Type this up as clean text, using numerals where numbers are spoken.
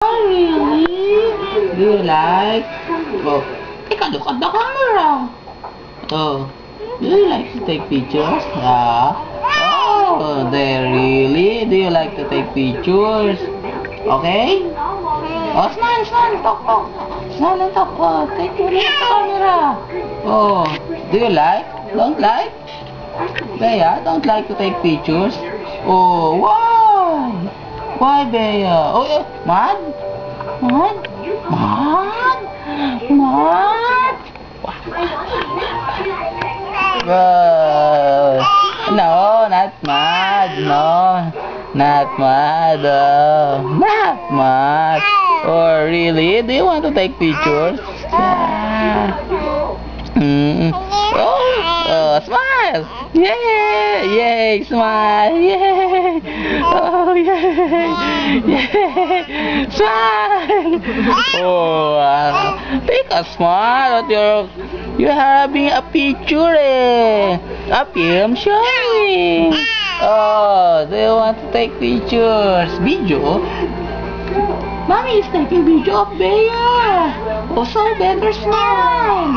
Oh, really? Do you like? Oh, take a look at the camera. Oh, do you like to take pictures? Yeah. Oh, there really? Do you like to take pictures? Okay? Oh, smile, smile, talk, talk. Smile and talk. Oh, take a look at the camera. Oh, do you like? Don't like? Bea, don't like to take pictures? Oh, why? Why, Bea? Oh, yeah. Mad? Mad? Mad? Mad? No, not mad. No, not mad. Not mad. Oh, really? Do you want to take pictures? Yeah. Smile! Yay! Yay! Smile! Yay! Oh, yay! Yay! Smile! Oh, take a smile at you're having a picture a film showing. Oh, do you want to take pictures? Video? Mommy is taking video of Bea. Oh, so better smile.